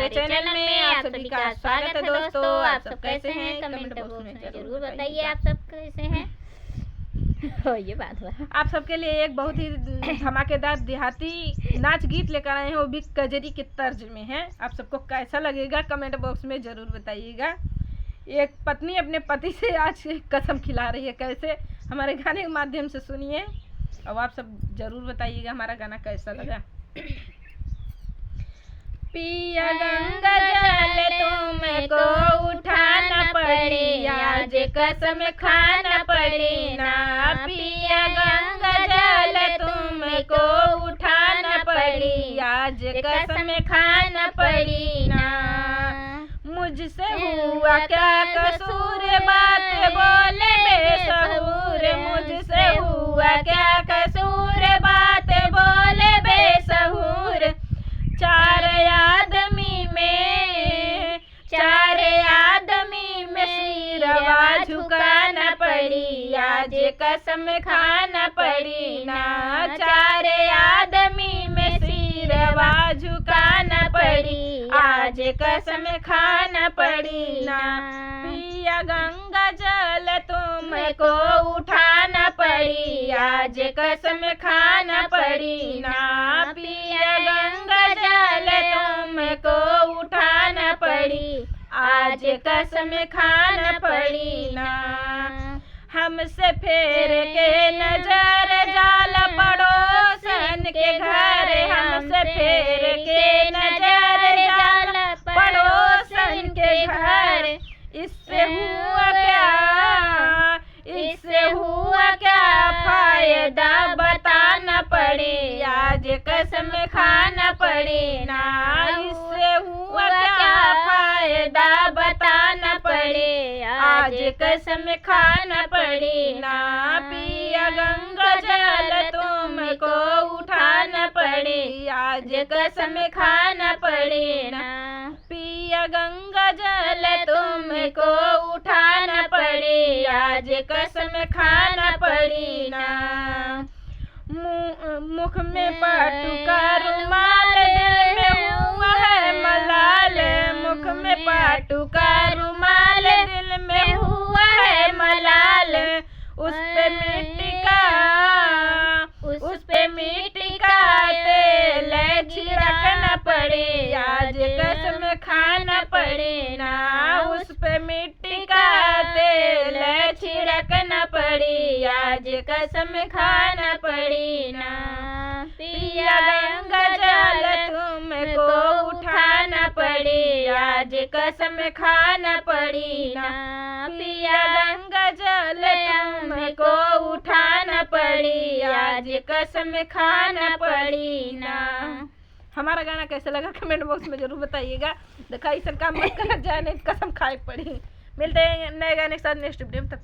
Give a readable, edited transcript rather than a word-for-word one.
हमारे चैनल में आप सभी का स्वागत है दोस्तों। आप सब कैसे हैं कमेंट बॉक्स में जरूर बताइए आप सब कैसे हैं। ये बात हुआ। आप सबके लिए एक बहुत ही धमाकेदार देहाती नाच गीत लेकर आए हैं, वो भी कजरी के तर्ज में है। आप सबको कैसा लगेगा कमेंट बॉक्स में जरूर बताइएगा। एक पत्नी अपने पति से आज कसम खिला रही है, कैसे हमारे गाने के माध्यम से सुनिए और आप सब जरूर बताइएगा हमारा गाना कैसा लगा। पिया गंगा जल तुमको उठाना पड़ी, आज कसम खाना पड़ी ना। पिया गंगा जल तुमको उठाना पड़ी, आज कसम खाना पड़ी ना। मुझसे हुआ क्या कसूर, बात बोले बेसहूर। मुझसे हुआ क्या कसूर, बात बोले बेसहूर। चार आदमी में सिरवा झुकाना पड़ी, आज कसम खाना पड़ी ना। चार आदमी में सिरवा झुकाना पड़ी, आज कसम खाना पड़ी ना। पिया गंगा जल तुमको उठाना पड़ी, आज कसम खाना पड़ी ना। पिया गंगा जल तुमको उठाना पड़ी, आज कसम खाना पड़ी ना। हमसे फेर के नजर जाला पड़ोसन के घर, हमसे फेर के नजर जाला पड़ोसन के घर। इससे हुआ क्या फायदा बताना पड़े, आज कसम खाना पड़े ना। इससे हुआ क्या फायदा बताना पड़े, आज कसम खाना पड़े ना। पिया गंगा जल तुमको उठाना पड़े, आज कसम खाना पड़े ना। पिया गंगा जल तुमको उठाना पड़े, आज कसम खाना पड़ी ना। मुख में पाटू का रुमाल, दिल में हुआ है मलाल। मुख में पाटू का रुमाल, दिल में हुआ है मलाल। उस पे मिट्टी का तेल छिड़कना पड़े, आज कसम खाना पड़े ना। उस पे मिट्टी का तेल छिड़कना पड़े, आज कसम खाना पड़े ना। पिया गंगा जल तुमको उठाना पड़े, आज कसम खाना पड़ी ना। पिया गंगा जल तुमको उठाना पड़ी, आज कसम खाना पड़ी ना। हमारा गाना कैसा लगा कमेंट बॉक्स में जरूर बताइएगा। देखा इस काम मत कर जाने कसम खाए पड़ी। मिलते हैं नए गाने के साथ नेक्स्ट वीडियो में।